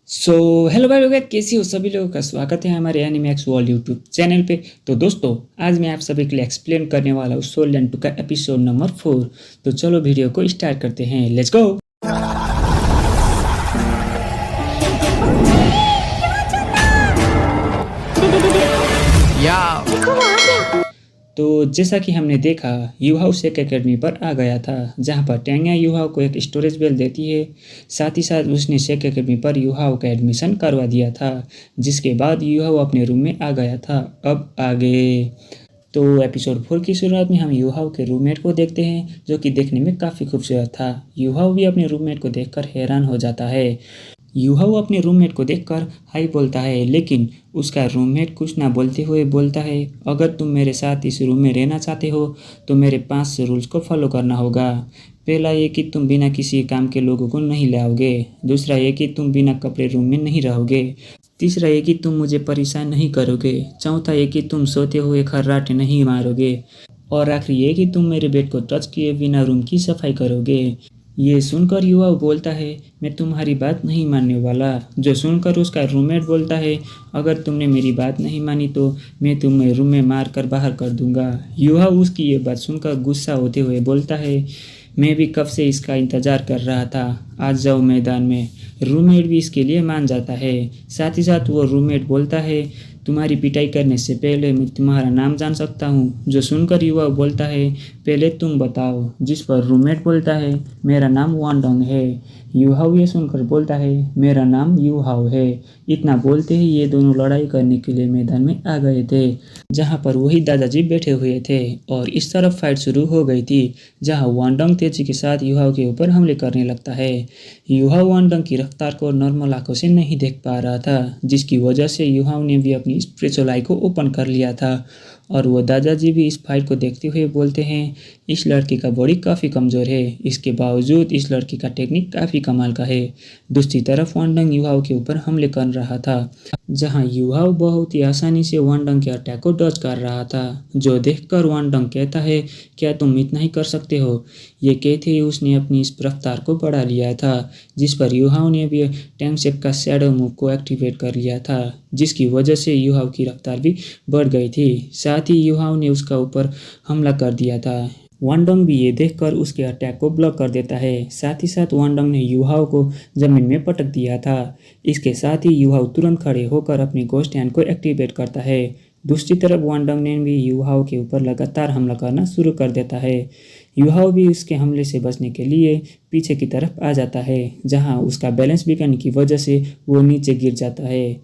So hello भाई लोग, कैसी हो सभी लोगों का स्वागत है हमारे एनिमैक्स वर्ल्ड यूट्यूब चैनल पे। तो दोस्तों, आज मैं आप सभी के लिए एक्सप्लेन करने वाला हूँ सोल एंड 2 का एपिसोड नंबर 4। तो चलो वीडियो को स्टार्ट करते हैं, लेट्स गो। तो जैसा कि हमने देखा, यूहाउ सेक एकेडमी पर आ गया था, जहां पर टैंगा यूहाउ को एक स्टोरेज बेल देती है। साथ ही साथ उसने सेक एकेडमी पर यूहाउ का एडमिशन करवा दिया था, जिसके बाद यूहाउ अपने रूम में आ गया था। अब आगे तो एपिसोड 4 की शुरुआत में हम यूहाउ के रूममेट को देखते हैं, जो कि देखने में काफ़ी खूबसूरत था। यूहाउ भी अपने रूममेट को देखकर हैरान हो जाता है। यूहाउ अपने रूममेट को देखकर हाई बोलता है, लेकिन उसका रूममेट कुछ ना बोलते हुए बोलता है, अगर तुम मेरे साथ इस रूम में रहना चाहते हो तो मेरे 5 रूल्स को फॉलो करना होगा। पहला ये कि तुम बिना किसी काम के लोगों को नहीं लाओगे। दूसरा ये कि तुम बिना कपड़े रूम में नहीं रहोगे। तीसरा ये कि तुम मुझे परेशान नहीं करोगे। चौथा ये कि तुम सोते हुए खर्राटे नहीं मारोगे। और आखिरी ये कि तुम मेरे बेड को टच किए बिना रूम की सफाई करोगे। ये सुनकर युवा बोलता है, मैं तुम्हारी बात नहीं मानने वाला। जो सुनकर उसका रूममेट बोलता है, अगर तुमने मेरी बात नहीं मानी तो मैं तुम्हें रूम में मार कर बाहर कर दूंगा। युवा उसकी ये बात सुनकर गुस्सा होते हुए बोलता है, मैं भी कब से इसका इंतज़ार कर रहा था, आज जाओ मैदान में। रूममेट भी इसके लिए मान जाता है। साथ ही साथ वो रूममेट बोलता है, तुम्हारी पिटाई करने से पहले मैं तुम्हारा नाम जान सकता हूँ। जो सुनकर युवा बोलता है, पहले तुम बताओ। जिस पर रूममेट बोलता है, मेरा नाम वानडोंग है। युहाउ ये सुनकर बोलता है, मेरा नाम युहाउ है। इतना बोलते ही ये दोनों लड़ाई करने के लिए मैदान में आ गए थे, जहाँ पर वही दादाजी बैठे हुए थे। और इस तरफ फाइट शुरू हो गई थी, जहाँ वानडोंग तेजी के साथ युहाउ के ऊपर हमले करने लगता है। युहाउ वानडोंग की रफ्तार को नॉर्मल आंखों से नहीं देख पा रहा था, जिसकी वजह से युहाउ ने भी अपनी स्पिरिचुअल आई को ओपन कर लिया था। और वो दादाजी भी इस फाइट को देखते हुए बोलते हैं, इस लड़की का बॉडी काफ़ी कमज़ोर है, इसके बावजूद इस लड़की का टेक्निक काफ़ी कमाल का है। दूसरी तरफ वानडोंग युहाउ के ऊपर हमले कर रहा था, जहां युहाउ बहुत ही आसानी से वानडोंग के अटैक को डॉज कर रहा था। जो देखकर वानडोंग कहता है, क्या तुम इतना ही कर सकते हो। ये कहते ही उसने अपनी इस रफ्तार को बढ़ा लिया था, जिस पर युहाउ ने भी टैंगसेप का शैडो मूव को एक्टिवेट कर लिया था, जिसकी वजह से युहाउ की रफ्तार भी बढ़ गई थी। साथ ही युहाउ ने उसका ऊपर हमला कर दिया था। वानडोंग भी ये देखकर उसके अटैक को ब्लॉक कर देता है। साथ ही साथ वानडोंग ने युहाउ को जमीन में पटक दिया था। इसके साथ ही युहाउ तुरंत खड़े होकर अपनी गोस्ट हैंड को एक्टिवेट करता है। दूसरी तरफ वानडोंग ने भी युहाउ के ऊपर लगातार हमला करना शुरू कर देता है। युहाउ भी उसके हमले से बचने के लिए पीछे की तरफ आ जाता है, जहां उसका बैलेंस बिगड़ने की वजह से वो नीचे गिर जाता है।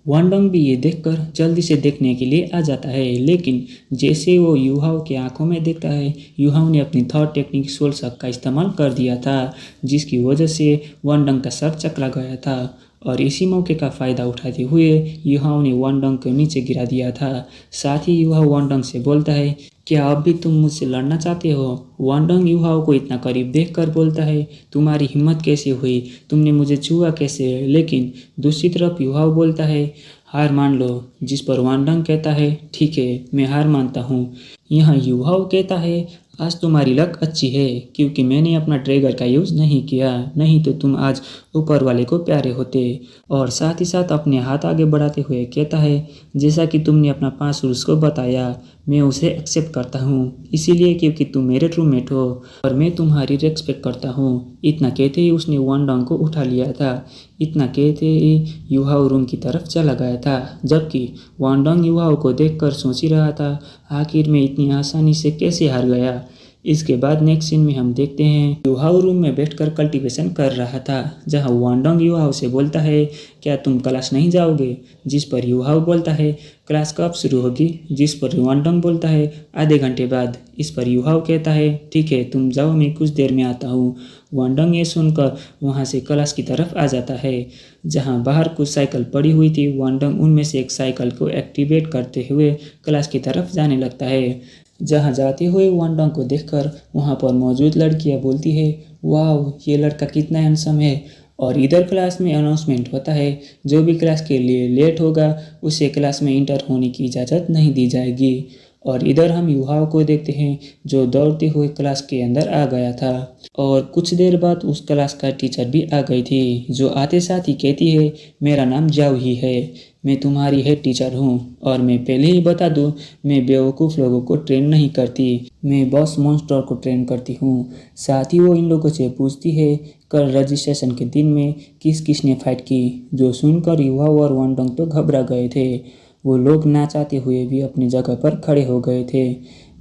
वानडोंग भी ये देखकर जल्दी से देखने के लिए आ जाता है, लेकिन जैसे वो युहाउ के आंखों में देखता है, युहाउ ने अपनी थॉट टेक्निक सोल शक का इस्तेमाल कर दिया था, जिसकी वजह से वानडोंग का सर चकरा गया था। और इसी मौके का फ़ायदा उठाते हुए युहाउ ने वानडोंग को नीचे गिरा दिया था। साथ ही युहाउ वानडोंग से बोलता है, क्या अब भी तुम मुझसे लड़ना चाहते हो। वानडोंग युहाउ को इतना करीब देखकर बोलता है, तुम्हारी हिम्मत कैसे हुई, तुमने मुझे छुआ कैसे। लेकिन दूसरी तरफ युहाउ बोलता है, हार मान लो। जिस पर वानडोंग कहता है, ठीक है, मैं हार मानता हूँ। यहाँ युहाउ कहता है, आज तुम्हारी लक अच्छी है, क्योंकि मैंने अपना ट्रैगर का यूज़ नहीं किया, नहीं तो तुम आज ऊपर वाले को प्यारे होते। और साथ ही साथ अपने हाथ आगे बढ़ाते हुए कहता है, जैसा कि तुमने अपना 5 रूल्स को बताया, मैं उसे एक्सेप्ट करता हूँ, इसीलिए क्योंकि तुम मेरे रूममेट हो और मैं तुम्हारी रेस्पेक्ट करता हूँ। इतना कहते ही उसने वानडोंग को उठा लिया था। इतना कहते ही युहाउ रूम की तरफ चला गया था, जबकि वानडोंग युहाउ को देखकर सोच ही रहा था, आखिर में इतनी आसानी से कैसे हार गया। इसके बाद नेक्स्ट सीन में हम देखते हैं, युहाउ रूम में बैठकर कल्टीवेशन कर रहा था, जहां वानडोंग युहाउ से बोलता है, क्या तुम क्लास नहीं जाओगे। जिस पर युहाउ बोलता है, क्लास कब शुरू होगी। जिस पर वानडोंग बोलता है, आधे घंटे बाद। इस पर युहाउ कहता है, ठीक है, तुम जाओ, मैं कुछ देर में आता हूँ। वानडोंग ये सुनकर वहाँ से क्लास की तरफ आ जाता है, जहाँ बाहर कुछ साइकिल पड़ी हुई थी। वानडोंग उनमें से एक साइकिल को एक्टिवेट करते हुए क्लास की तरफ जाने लगता है। जहाँ जाते हुए वानडोंग को देखकर वहाँ पर मौजूद लड़कियाँ बोलती है, वाह, ये लड़का कितना हैंडसम है। और इधर क्लास में अनाउंसमेंट होता है, जो भी क्लास के लिए लेट होगा उसे क्लास में इंटर होने की इजाज़त नहीं दी जाएगी। और इधर हम युवाओं को देखते हैं जो दौड़ते हुए क्लास के अंदर आ गया था। और कुछ देर बाद उस क्लास का टीचर भी आ गई थी, जो आते साथ ही कहती है, मेरा नाम जाओ ही है, मैं तुम्हारी हेड टीचर हूँ और मैं पहले ही बता दूँ, मैं बेवकूफ़ लोगों को ट्रेन नहीं करती, मैं बॉस मॉन्स्टर को ट्रेन करती हूँ। साथ ही वो इन लोगों से पूछती है, कल रजिस्ट्रेशन के दिन में किस किसने फाइट की। जो सुनकर युवा और वांडंग तो घबरा गए थे। वो लोग ना चाहते हुए भी अपनी जगह पर खड़े हो गए थे।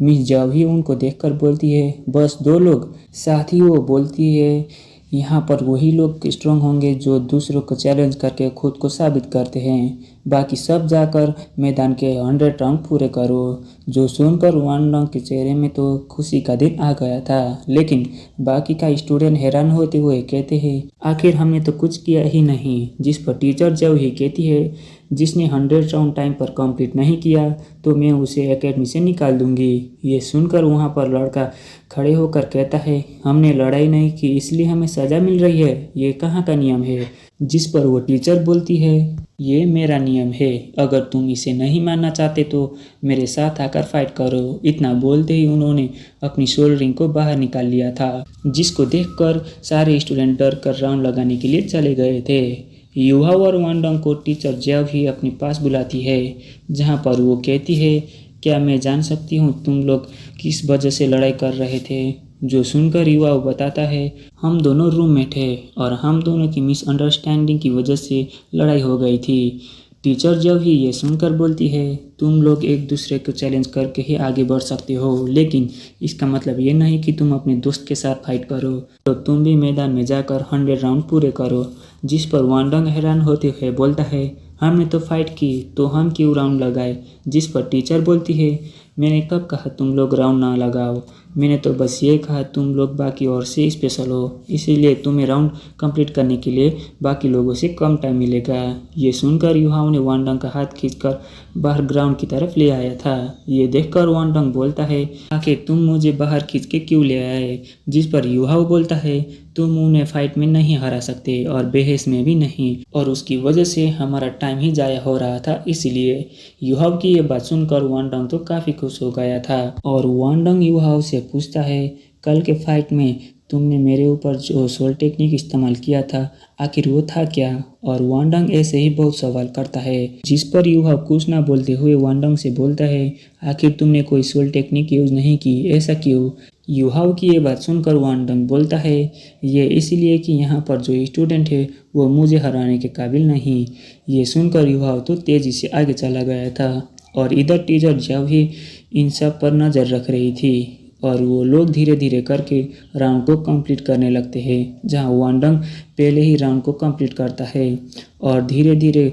मिस जाओ ही उनको देखकर बोलती है, बस 2 लोग। साथ ही वो बोलती है, यहाँ पर वही लोग स्ट्रांग होंगे जो दूसरों को चैलेंज करके खुद को साबित करते हैं। बाकी सब जाकर मैदान के 100 राउंड पूरे करो। जो सुनकर वांडंग के चेहरे में तो खुशी का दिन आ गया था, लेकिन बाकी का स्टूडेंट हैरान होते हुए कहते हैं, आखिर हमने तो कुछ किया ही नहीं। जिस पर टीचर जब ही कहती है, जिसने 100 राउंड टाइम पर कंप्लीट नहीं किया तो मैं उसे एकेडमी से निकाल दूंगी। ये सुनकर वहाँ पर लड़का खड़े होकर कहता है, हमने लड़ाई नहीं की इसलिए हमें सज़ा मिल रही है, ये कहाँ का नियम है। जिस पर वो टीचर बोलती है, ये मेरा नियम है, अगर तुम इसे नहीं मानना चाहते तो मेरे साथ आकर फाइट करो। इतना बोलते ही उन्होंने अपनी सोल रिंग को बाहर निकाल लिया था, जिसको देखकर सारे स्टूडेंट डर कर राउंड लगाने के लिए चले गए थे। युवा और वांडंग को टीचर जब ही अपने पास बुलाती है, जहाँ पर वो कहती है, क्या मैं जान सकती हूँ तुम लोग किस वजह से लड़ाई कर रहे थे। जो सुनकर युवा बताता है, हम दोनों रूममेट हैं और हम दोनों की मिसअंडरस्टैंडिंग की वजह से लड़ाई हो गई थी। टीचर जब ही ये सुनकर बोलती है, तुम लोग एक दूसरे को चैलेंज करके ही आगे बढ़ सकते हो, लेकिन इसका मतलब ये नहीं कि तुम अपने दोस्त के साथ फाइट करो। तो तुम भी मैदान में जाकर 100 राउंड पूरे करो। जिस पर वांडंग हैरान होते हुए बोलता है, हमने तो फाइट की तो हम क्यों राउंड लगाए। जिस पर टीचर बोलती है, मैंने कब कहा तुम लोग राउंड ना लगाओ, मैंने तो बस ये कहा तुम लोग बाकी और से स्पेशल हो, इसीलिए तुम्हें राउंड कंप्लीट करने के लिए बाकी लोगों से कम टाइम मिलेगा। ये सुनकर युवाओं ने वांडंग का हाथ खींचकर बाहर ग्राउंड की तरफ ले आया था। ये देखकर वांडंग बोलता है, आखिर तुम मुझे बाहर खींच के क्यों ले आए। जिस पर युवाओं बोलता है, तुम उन्हें फाइट में नहीं हरा सकते और बहस में भी नहीं, और उसकी वजह से हमारा टाइम ही जाया हो रहा था, इसलिए। युवाओं की ये बात सुनकर वांडंग तो काफ़ी खुश हो गया था और वांडंग युवाओं से पूछता है, कल के फाइट में तुमने मेरे ऊपर जो सोल टेक्निक इस्तेमाल किया था, आखिर वो था क्या। और वांडंग ऐसे ही बहुत सवाल करता है, जिस पर युवा कुछ ना बोलते हुए वांडंग से बोलता है, आखिर तुमने कोई सोल टेक्निक यूज़ नहीं की, ऐसा क्यों। युवाओं की ये बात सुनकर वांडंग बोलता है, ये इसलिए कि यहाँ पर जो स्टूडेंट है वो मुझे हराने के काबिल नहीं। ये सुनकर युवाओं तो तेज़ी से आगे चला गया था और इधर टीचर जब ही इन सब पर नज़र रख रही थी और वो लोग धीरे धीरे करके राउंड को कंप्लीट करने लगते हैं। जहाँ वांडंग पहले ही राउंड को कंप्लीट करता है और धीरे धीरे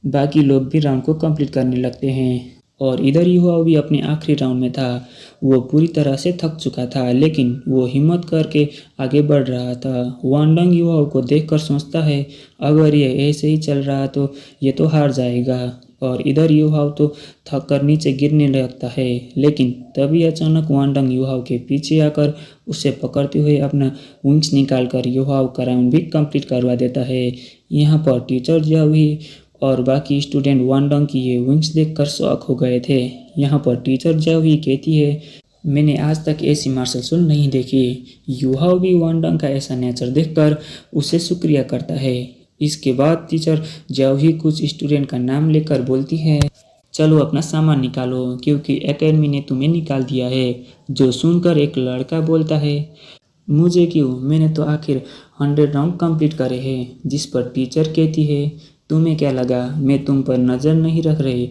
बाकी लोग भी राउंड को कंप्लीट करने लगते हैं। और इधर युवा भी अपने आखिरी राउंड में था। वो पूरी तरह से थक चुका था, लेकिन वो हिम्मत करके आगे बढ़ रहा था। वांडंग युवाओं को देखकर सोचता है, अगर ये ऐसे ही चल रहा तो ये तो हार जाएगा। और इधर युवाओं तो थक कर नीचे गिरने लगता है, लेकिन तभी अचानक वांडंग युवाओं के पीछे आकर उसे पकड़ते हुए अपना विंग्स निकालकर युवाओं का राउंड भी कंप्लीट करवा देता है। यहाँ पर टीचर जब भी और बाकी स्टूडेंट वांडंग की ये विंग्स देखकर शॉक हो गए थे। यहाँ पर टीचर जब ही कहती है, मैंने आज तक ऐसी मार्शल शॉट नहीं देखी। युवाओं भी वांडंग का ऐसा नेचर देखकर उसे शुक्रिया करता है। इसके बाद टीचर जब ही कुछ स्टूडेंट का नाम लेकर बोलती है, चलो अपना सामान निकालो क्योंकि एकेडमी ने तुम्हें निकाल दिया है। जो सुनकर एक लड़का बोलता है, मुझे क्यों, मैंने तो आखिर 100 राउंड कंप्लीट करे हैं। जिस पर टीचर कहती है, तुम्हें क्या लगा मैं तुम पर नज़र नहीं रख रही,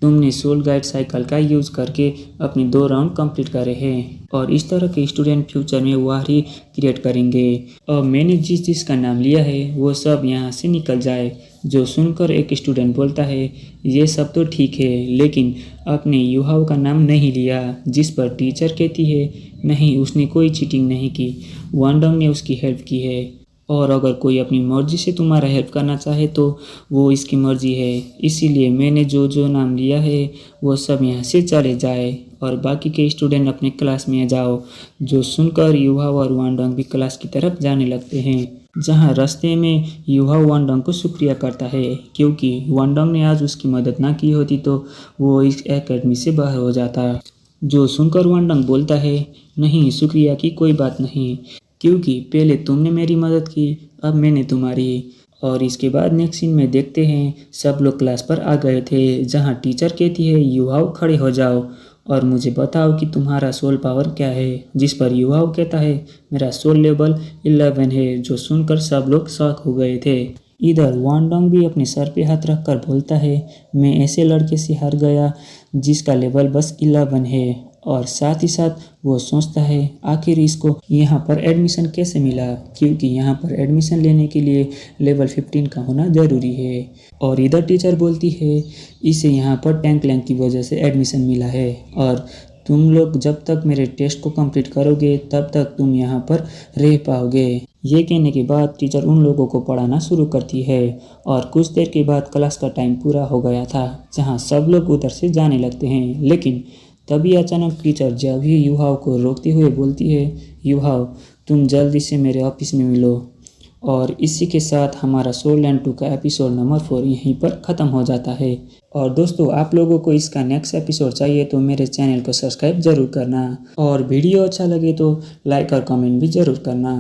तुमने सोल गाइड साइकिल का यूज़ करके अपने 2 राउंड कंप्लीट करे हैं और इस तरह के स्टूडेंट फ्यूचर में वारी क्रिएट करेंगे। और मैंने जिस जिसका नाम लिया है वो सब यहाँ से निकल जाए। जो सुनकर एक स्टूडेंट बोलता है, ये सब तो ठीक है, लेकिन अपने युवाओं का नाम नहीं लिया। जिस पर टीचर कहती है, नहीं उसने कोई चीटिंग नहीं की, वांडंग ने उसकी हेल्प की है और अगर कोई अपनी मर्जी से तुम्हारा हेल्प करना चाहे तो वो इसकी मर्जी है, इसीलिए मैंने जो जो नाम लिया है वो सब यहाँ से चले जाए और बाकी के स्टूडेंट अपने क्लास में जाओ। जो सुनकर युवा और वांडंग भी क्लास की तरफ जाने लगते हैं, जहाँ रास्ते में युवा वांडंग को शुक्रिया करता है क्योंकि वांडंग ने आज उसकी मदद ना की होती तो वो इस एकेडमी से बाहर हो जाता। जो सुनकर वांडंग बोलता है, नहीं शुक्रिया की कोई बात नहीं, क्योंकि पहले तुमने मेरी मदद की, अब मैंने तुम्हारी। और इसके बाद नेक्स्ट सीन में देखते हैं सब लोग क्लास पर आ गए थे, जहाँ टीचर कहती है युवाओं खड़े हो जाओ और मुझे बताओ कि तुम्हारा सोल पावर क्या है। जिस पर युवाओं कहता है मेरा सोल लेवल 11 है, जो सुनकर सब लोग शॉक हो गए थे। इधर वांडोंग भी अपने सर पे हाथ रखकर बोलता है, मैं ऐसे लड़के से हार गया जिसका लेवल बस 11 है। और साथ ही साथ वो सोचता है आखिर इसको यहाँ पर एडमिशन कैसे मिला, क्योंकि यहाँ पर एडमिशन लेने के लिए लेवल 15 का होना ज़रूरी है। और इधर टीचर बोलती है इसे यहाँ पर टैंक लैंक की वजह से एडमिशन मिला है, और तुम लोग जब तक मेरे टेस्ट को कंप्लीट करोगे तब तक तुम यहाँ पर रह पाओगे। ये कहने के बाद टीचर उन लोगों को पढ़ाना शुरू करती है। और कुछ देर के बाद क्लास का टाइम पूरा हो गया था, जहाँ सब लोग उधर से जाने लगते हैं। लेकिन तभी अचानक टीचर जब ही युहाओं को रोकते हुए बोलती है, युहाओ तुम जल्दी से मेरे ऑफिस में मिलो। और इसी के साथ हमारा सोल लैंड 2 का एपिसोड नंबर 4 यहीं पर ख़त्म हो जाता है। और दोस्तों, आप लोगों को इसका नेक्स्ट एपिसोड चाहिए तो मेरे चैनल को सब्सक्राइब ज़रूर करना, और वीडियो अच्छा लगे तो लाइक और कमेंट भी ज़रूर करना।